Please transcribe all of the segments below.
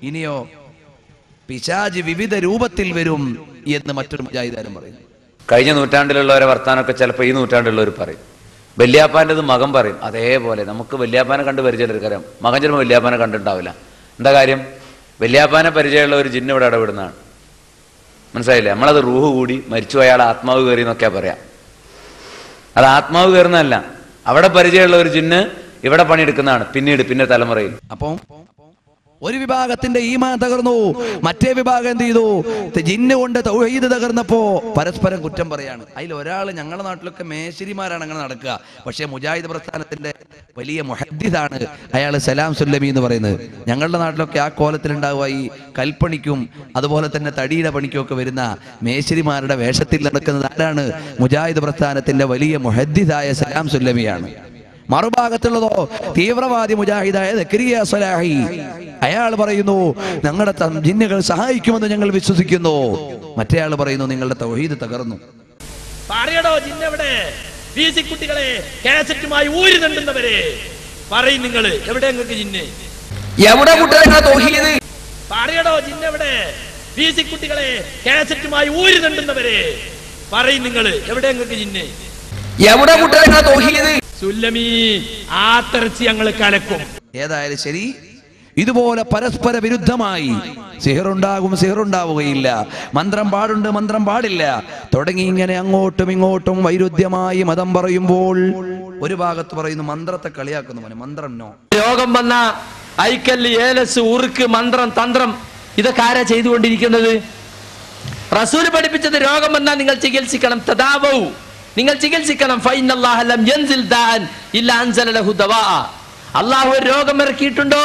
ഇനിയോ പിശാച് വിവിധ രൂപത്തിൽ വരും എന്ന് മറ്റൊരു മുജാഹിദാരും പറയുന്നു. കഴിഞ്ഞ നൂറ്റാണ്ടിലുള്ളവരെ വർത്താനമൊക്കെ ചിലപ്പോൾ ഈ നൂറ്റാണ്ടിലുള്ളവർ പറയും. വല്യാപ്പാൻ്റെത് മകൻ പറയും. അതേപോലെ നമുക്ക് വല്യാപ്പാനെ കണ്ട് പരിചയമുള്ളവർക്കറിയാം, മകൻ ചിലപ്പോൾ വല്യാപ്പാനെ കണ്ടിട്ടുണ്ടാവില്ല. എന്താ കാര്യം? വല്യാപ്പാനെ പരിചയമുള്ള ഒരു ജിന്ന് ഇവിടെ ഇടപെടുന്നതാണ്. മനസ്സിലായില്ലേ? നമ്മളത് റൂഹ് കൂടി മരിച്ചു അയാൾ ആത്മാവ് കയറി എന്നൊക്കെയാ പറയാം. അത് ആത്മാവ് കയറുന്നതല്ല, അവിടെ പരിചയമുള്ള ഒരു ജിന്ന് ഇവിടെ പണിയെടുക്കുന്നതാണ് പിന്നെ തലമുറയിൽ. അപ്പം ഒരു വിഭാഗത്തിന്റെ ഈമാൻ തകർന്നു, മറ്റേ വിഭാഗം എന്ത് ചെയ്തു? ജിന്ന് കൊണ്ട് തൗഹീദ് തകർന്നപ്പോ പരസ്പരം കുറ്റം പറയാണ്. അതിൽ ഒരാൾ, ഞങ്ങളുടെ നാട്ടിലൊക്കെ മേശരിമാരാണ് അങ്ങനെ നടക്കുക, പക്ഷേ മുജാഹിദ് പ്രസ്ഥാനത്തിന്റെ വലിയ മുഹദ്ദിസാണ് അയാൾ സലാം സുല്ലമി എന്ന് പറയുന്നത്. ഞങ്ങളുടെ നാട്ടിലൊക്കെ ആ കോലത്തിലുണ്ടാവുക ഈ കൽപ്പണിക്കും അതുപോലെ തന്നെ തടിയുടെ പണിക്കും ഒക്കെ വരുന്ന മേശരിമാരുടെ വേഷത്തിൽ നടക്കുന്നത് ആരാണ്? മുജാഹിദ് പ്രസ്ഥാനത്തിന്റെ വലിയ മുഹദ്ദിസായ സലാം സുല്ലമിയാണ്. മറുഭാഗത്തുള്ളതോ തീവ്രവാദി മുജാഹിദായ സക്കരിയ സ്വലാഹി. അയാൾ പറയുന്നു ഞങ്ങളുടെ ജിന്നുകൾ സഹായിക്കുമെന്ന് ഞങ്ങൾ വിശ്വസിക്കുന്നു. മറ്റേ ആൾ പറയുന്നു നിങ്ങളുടെ തൗഹീദ് തകർന്നു. പറയടോ ജിന്നെവിടെ? കുട്ടികളെ കാസറ്റുമായി ഊരി നണ്ടുന്നവരെ പറയും നിങ്ങൾ എവിടെ? നിങ്ങൾക്ക് ജിന്ന് എവിടെ? കുട്ടികളെ തൗഹീദ് പറയടോ ജിന്നെവിടെ? കുട്ടികളെ കാസറ്റുമായി ഊരി നണ്ടുന്നവരെ പറയും നിങ്ങൾ എവിടെ? നിങ്ങൾക്ക് ജിന്ന് എവിടെ? കുട്ടികളെ തൗഹീദ് സുല്ലമി ആത്തരച്ച് ഞങ്ങൾ കലക്കും. ഏതായാലും ശരി, ഇതുപോലെ പരസ്പര വിരുദ്ധമായി സിഹറുണ്ടാകും, സിഹറുണ്ടാവുകയില്ല, മന്ത്രം പാടുണ്ട്, മന്ത്രം പാടില്ല തുടങ്ങി ഇങ്ങനെ അങ്ങോട്ടും ഇങ്ങോട്ടും വൈരുദ്ധ്യമായി മതം പറയുമ്പോൾ ഒരു ഭാഗത്ത് പറയുന്നു മന്ത്രത്തെ കളിയാക്കുന്നു. മന്ത്രം നോ. രോഗം വന്ന ഐക്കല്ല്, ഏലസ്, ഉറുക്ക്, മന്ത്രം, തന്ത്രം ഇതൊക്കെ ആരാ ചെയ്തുകൊണ്ടിരിക്കുന്നത്? റസൂൽ പഠിപ്പിച്ചത് രോഗം വന്നാൽ നിങ്ങൾ ചികിത്സിക്കണം. തദാവൗ, നിങ്ങൾ ചികിത്സിക്കണം. ഫഇന്നല്ലാഹ ലം യൻസിൽ ദാഅൻ ഇല്ലാ അൻസല ലഹു ദവാഅ. അല്ലാഹു രോഗം ഇറക്കിയിട്ടുണ്ടോ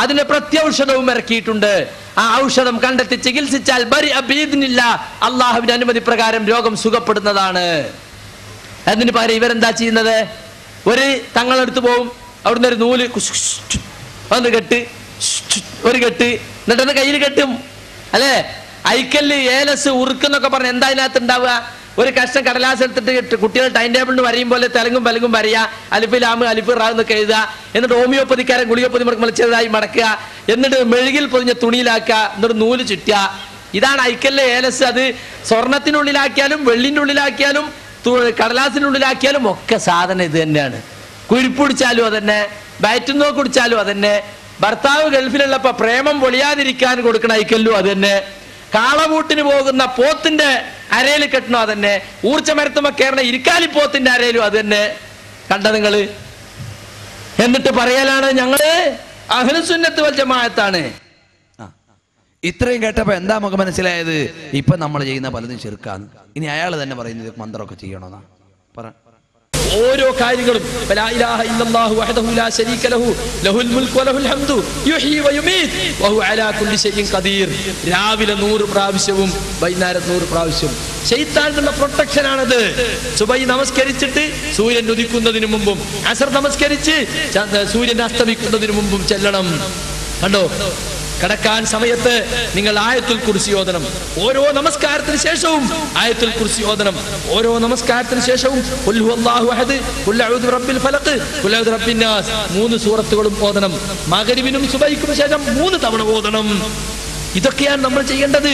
അതിന് പ്രത്യൗഷധവും ഇറക്കിയിട്ടുണ്ട്. ആ ഔഷധം കണ്ടെത്തി ചികിത്സിച്ചാൽ ബരിഅ ബിഇദ്നില്ലാഹ്, അല്ലാഹുവിന്റെ അനുമതി പ്രകാരം രോഗം സുഖപ്പെടുന്നതാണ്. അതിന് പകരം ഇവരെന്താ ചെയ്യുന്നത്? ഒരു തങ്ങളെടുത്ത് പോവും, അവിടുന്ന് ഒരു നൂല് ഒന്ന് കെട്ട്, ഒരു കെട്ട്, എന്നിട്ടത് കയ്യിൽ കെട്ടും അല്ലേ? ഐക്കല്ല്, ഏലസ്, ഉറുക്കെന്നൊക്കെ പറഞ്ഞ എന്താ ഇതിനകത്ത് ഉണ്ടാവുക? ഒരു കഷ്ണം കടലാസ് എടുത്തിട്ട് കുട്ടികൾ ടൈം ടേബിളിന് വരയും പോലെ തെലങ്കും പലങ്കും വരയുക, അലിഫ് ലാം അലിഫ് റാ എന്നൊക്കെ എഴുതുക. എന്നിട്ട് ഹോമിയോപ്പതിക്കാരൻ ഗുളികപ്പൊതി മുളച്ചതായി മടക്കുക, എന്നിട്ട് മെഴുകിൽ പൊതിഞ്ഞ തുണിയിലാക്കുക, എന്നിട്ട് നൂല് ചുറ്റുക. ഇതാണ് ഐക്കല്ല്, ഏലസ്. അത് സ്വർണത്തിനുള്ളിലാക്കിയാലും വെള്ളിൻ്റെ ഉള്ളിലാക്കിയാലും കടലാസിനുള്ളിലാക്കിയാലും ഒക്കെ സാധനം ഇത് തന്നെയാണ്. കുഴിപ്പുടിച്ചാലും അതന്നെ, ബാറ്റുന്നോ കുടിച്ചാലും അതന്നെ. ഭർത്താവ് ഗൾഫിലുള്ളപ്പോ പ്രേമം പൊളിയാതിരിക്കാൻ കൊടുക്കണ ഐക്കല്ലും അത് തന്നെ. കാളവൂട്ടിന് പോകുന്ന പോത്തിന്റെ അരയിൽ കെട്ടണോ അതന്നെ. ഊർച്ചമരത്തുമ്പോ കയറണ ഇരിക്കാലിപ്പോത്തിന്റെ അരയിലും അത് തന്നെ. കണ്ട നിങ്ങള്? എന്നിട്ട് പറയലാണ് ഞങ്ങള് അഹ്ലുസുന്നത്ത് വൽ ജമാഅത്താണ്. ഇത്രയും കേട്ടപ്പോ എന്താ നമുക്ക് മനസ്സിലായത്? ഇപ്പൊ നമ്മൾ ചെയ്യുന്ന പലതും ശിർക്കാണ്. ഇനി അയാൾ തന്നെ പറയുന്നത് മന്ത്രമൊക്കെ ചെയ്യണമെന്നാ പറ. ഓരോ കാര്യങ്ങളും ലാ ഇലാഹ ഇല്ലല്ലാഹു വഹ്ദഹു ലാ ശരീക ലഹു ലഹുൽ മുൽക്കു വലഹുൽ ഹംദു യുഹ്യി വയുമീത് വഹു അലാ കുല്ലി ശൈഇൻ ഖദീർ. രാവിലെ 100 പ്രാവശ്യവും വൈകുന്നേരം 100 പ്രാവശ്യവും. ശൈത്താനുള്ള പ്രൊട്ടക്ഷൻ ആണത്. സുബഹി നമസ്കരിച്ചിട്ട് സൂര്യൻ ഉദിക്കുന്നതിന് മുമ്പും, അസർ നമസ്കരിച്ച് സൂര്യൻ അസ്തമിക്കുന്നതിന് മുമ്പും ചെല്ലണം. കണ്ടോ? കിടക്കാൻ സമയത്ത് നിങ്ങൾ ആയത്തുൽ കുർസി ഓതണം. ഓരോ നമസ്കാരത്തിന് ശേഷവും ആയത്തുൽ കുർസി ഓതണം. ഓരോ നമസ്കാരത്തിന് ശേഷവും ഖുൽ ഹുവല്ലാഹു അഹദ്, ഖുൽ അഊദു ബിറബ്ബിൽ ഫലഖ്, ഖുൽ അഊദു ബിറബ്ബിൻ നാസ് 3 സൂറത്തുകളും ഓതണം. മഗ്രിബിനും സുബഹിക്കും ശേഷം 3 തവണ ഓതണം. ഇതൊക്കെയാണ് നമ്മൾ ചെയ്യേണ്ടത്.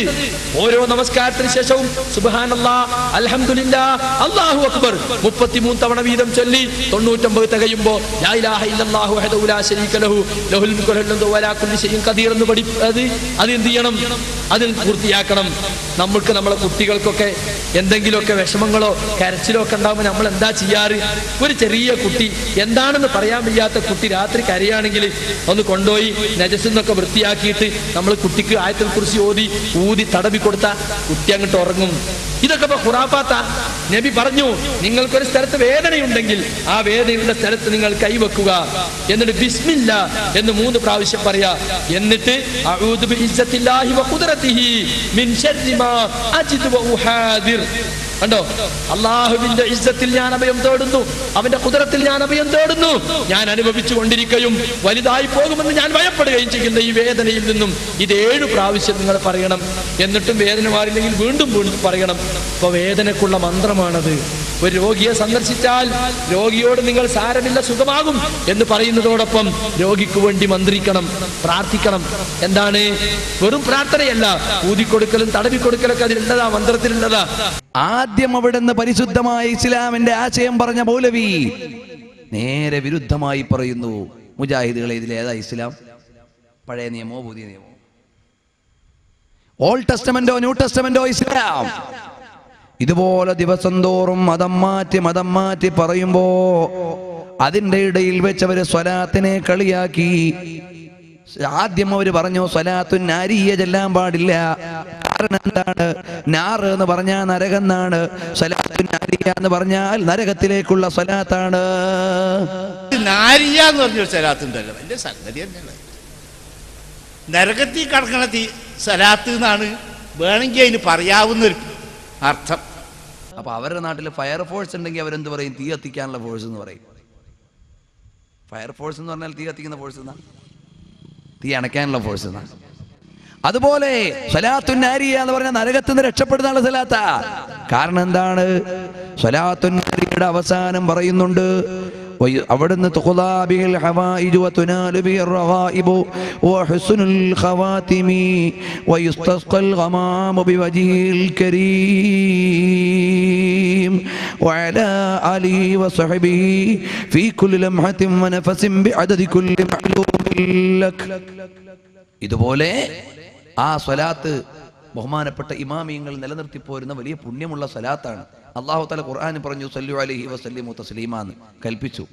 ഓരോ നമസ്കാരത്തിന് ശേഷവും സുബ്ഹാനല്ലാഹ്, അൽഹംദുലില്ലാഹ്, അല്ലാഹു അക്ബർ 33 തവണ വീതം ചൊല്ലി 99 തികയുമ്പോൾ ലാ ഇലാഹ ഇല്ലല്ലാഹു വഹ്ദഹു ലാ ശരീക ലഹു ലഹുൽ മുൽക്കു വലഹുൽ ഹംദു വലാ കുല്ലി ശൈഇൻ ഖദീർ എന്ന് അത് എന്ത് ചെയ്യണം? അതിൽ പൂർത്തിയാക്കണം. നമ്മൾക്ക് നമ്മളെ കുട്ടികൾക്കൊക്കെ എന്തെങ്കിലുമൊക്കെ വിഷമങ്ങളോ കരച്ചിലോ ഒക്കെ ഉണ്ടാകുമ്പോൾ നമ്മൾ എന്താ ചെയ്യാറ്? ഒരു ചെറിയ കുട്ടി, എന്താണെന്ന് പറയാൻ വയ്യാത്ത കുട്ടി രാത്രി കരയാണെങ്കിൽ ഒന്ന് കൊണ്ടുപോയി നജസ്സെന്നൊക്കെ വൃത്തിയാക്കിയിട്ട് നമ്മൾ കുട്ടിക്ക് ആയത്തുൽ കുർസി ഊതി തടവി കൊടുത്ത കുട്ടി അങ്ങോട്ട് ഉറങ്ങും. ഇതൊക്കെ ഇപ്പൊ ഖുറാഫാത്താ. നബി പറഞ്ഞു നിങ്ങൾക്കൊരു സ്ഥലത്ത് വേദനയുണ്ടെങ്കിൽ ആ വേദനയുടെ സ്ഥലത്ത് നിങ്ങൾ കൈവെക്കുക, എന്നിട്ട് ബിസ്മില്ലാ എന്ന് 3 പ്രാവശ്യം പറയാ. എന്നിട്ട് അഊദു ബിഇസ്സത്തില്ലാഹി വഖുദ്റതിഹി മിൻ ശർരി മാ അജിദു വഉഹാദിർ. കണ്ടോ? അല്ലാഹുവിന്റെ ഇസ്സത്തിൽ ഞാൻ അഭയം തേടുന്നു, അവന്റെ ഖുദ്റത്തിൽ ഞാൻ അഭയം തേടുന്നു. ഞാൻ അനുഭവിച്ചു കൊണ്ടിരിക്കുകയും വലുതായി പോകുമെന്ന് ഞാൻ ഭയപ്പെടുകയും ചെയ്യുന്ന ഈ വേദനയിൽ നിന്നും ഇത് 7 പ്രാവശ്യം നിങ്ങൾ പറയണം. എന്നിട്ടും വേദന മാറില്ലെങ്കിൽ വീണ്ടും വീണ്ടും പറയണം. അപ്പൊ വേദനക്കുള്ള മന്ത്രമാണത്. ഒരു രോഗിയെ സന്ദർശിച്ചാൽ രോഗിയോട് നിങ്ങൾ സാരമില്ല സുഖമാകും എന്ന് പറയുന്നതോടൊപ്പം രോഗിക്ക് വേണ്ടി മന്ത്രിക്കണം, പ്രാർത്ഥിക്കണം. എന്താണ്? വെറും പ്രാർത്ഥനയല്ല, ഊതിക്കൊടുക്കലും തടവിക്കൊടുക്കലൊക്കെ അതിലുള്ളതാ, മന്ത്രത്തിലുള്ളതാ. ആദ്യം അവിടുന്ന് പരിശുദ്ധമായ ഇസ്ലാമിന്റെ ആശയം പറഞ്ഞ മൗലവി നേരെ വിരുദ്ധമായി പറയുന്നു. മുജാഹിദുകളെ, ഇതിലേതാ ഇസ്ലാം? പഴയ നിയമോ പുതിയ നിയമോ? ഓൾഡ് ടെസ്റ്റമെന്റോ ന്യൂ ടെസ്റ്റമെന്റോ ഇസ്ലാം? ഇതുപോലെ ദിവസം തോറും മതം മാറ്റി പറയുമ്പോ അതിന്റെ ഇടയിൽ വെച്ചവര് സ്വലാത്തിനെ കളിയാക്കി. ആദ്യം അവര് പറഞ്ഞു സ്വലാത്തുൻ നാരിയ ചെല്ലാൻ പാടില്ല. കാരണം എന്താണ്? നാറ് എന്ന് പറഞ്ഞാൽ നരകം എന്നാണ്. സ്വലാത്തുൻ നാരിയ എന്ന് പറഞ്ഞാൽ നരകത്തിലേക്കുള്ള സ്വലാത്താണ്. നാരിയ എന്ന് പറഞ്ഞൊരു സ്വലാത്തുണ്ടല്ലോ, വലിയ സംഗതി തന്നെയാണ്. നരകത്തിൽ കടക്കണ സ്വലാത്ത് എന്നാണ് വേണമെങ്കിൽ അതിന് പറയാവുന്നൊരു അർത്ഥം. അപ്പൊ അവരുടെ നാട്ടിൽ ഫയർഫോഴ്സ് ഉണ്ടെങ്കിൽ അവരെന്ത് പറയും? തീ കത്തിക്കാനുള്ള ഫോഴ്സ് എന്ന് പറയും. ഫയർഫോഴ്സ് എന്ന് പറഞ്ഞാൽ തീ കത്തിക്കുന്ന ഫോഴ്സ് എന്നാ, തീ അണയ്ക്കാനുള്ള ഫോഴ്സ് എന്നാ. അതുപോലെ സ്വലാത്തുൻ നാരിയ എന്ന് പറഞ്ഞാൽ നരകത്തിൽ നിന്ന് രക്ഷപ്പെടുന്നുള്ള സ്വലാത്താ. കാരണം എന്താണ്? സ്വലാത്തുൻ നാരിയയുടെ അവസാനം പറയുന്നുണ്ട്, അവിടുന്ന് ഇതുപോലെ ആ സ്വലാത്ത് ബഹുമാനപ്പെട്ട ഇമാമിയങ്ങൾ നിലനിർത്തി പോരുന്ന വലിയ പുണ്യമുള്ള സ്വലാത്താണ്. അല്ലാഹു തആല ഖുർആനിൽ പറഞ്ഞു സല്ലു അലൈഹി വസല്ലിമു തസ്ലീമാ എന്ന് കൽപ്പിച്ചു.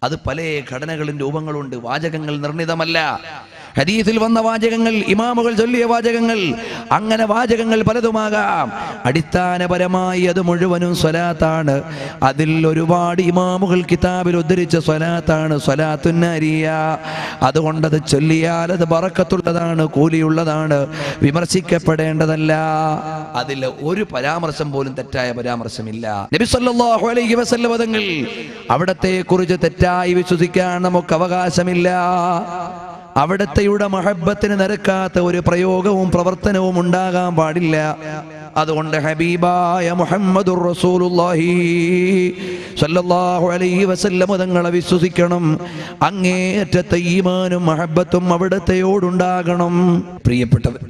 അത് പല ഘടനകളും രൂപങ്ങളുണ്ട്, വാചകങ്ങൾ നിർണിതമല്ല. ഹദീസിൽ വന്ന വാചകങ്ങൾ, ഇമാമുകൾ ചൊല്ലിയ വാചകങ്ങൾ, അങ്ങനെ വാചകങ്ങൾ പലതുമാകാം. അടിസ്ഥാനപരമായി അത് മുഴുവനും സ്വലാത്താണ്. അതിൽ ഒരുപാട് ഇമാമുകൾ കിതാബിൽ ഉദ്ധരിച്ച സ്വലാത്താണ് സ്വലാത്തുൻ നാരിയ. അതുകൊണ്ടത് ചൊല്ലിയാൽ അത് ബറക്കത്തുള്ളതാണ്, കൂലിയുള്ളതാണ്, വിമർശിക്കപ്പെടേണ്ടതല്ല. അതിൽ ഒരു പരാമർശം പോലും തെറ്റായ പരാമർശമില്ല. നബി സല്ലല്ലാഹു അലൈഹി വസല്ലം തങ്ങൾ അവിടത്തെ കുറിച്ച് തെറ്റായി വിശ്വസിക്കാൻ നമുക്ക് അവകാശമില്ല. അവിടത്തെയുടെ മഹബ്ബത്തിന് നിരക്കാത്ത ഒരു പ്രയോഗവും പ്രവർത്തനവും ഉണ്ടാകാൻ പാടില്ല. അതുകൊണ്ട് ഹബീബായ മുഹമ്മദുർ റസൂലുള്ളാഹി സ്വല്ലല്ലാഹു അലൈഹി വസല്ലം തങ്ങളെ വിശ്വസിക്കണം. അങ്ങേയറ്റത്തെ ഈമാനും മഹബ്ബത്തും അവിടത്തെയോടുണ്ടാകണം. പ്രിയപ്പെട്ടവർ,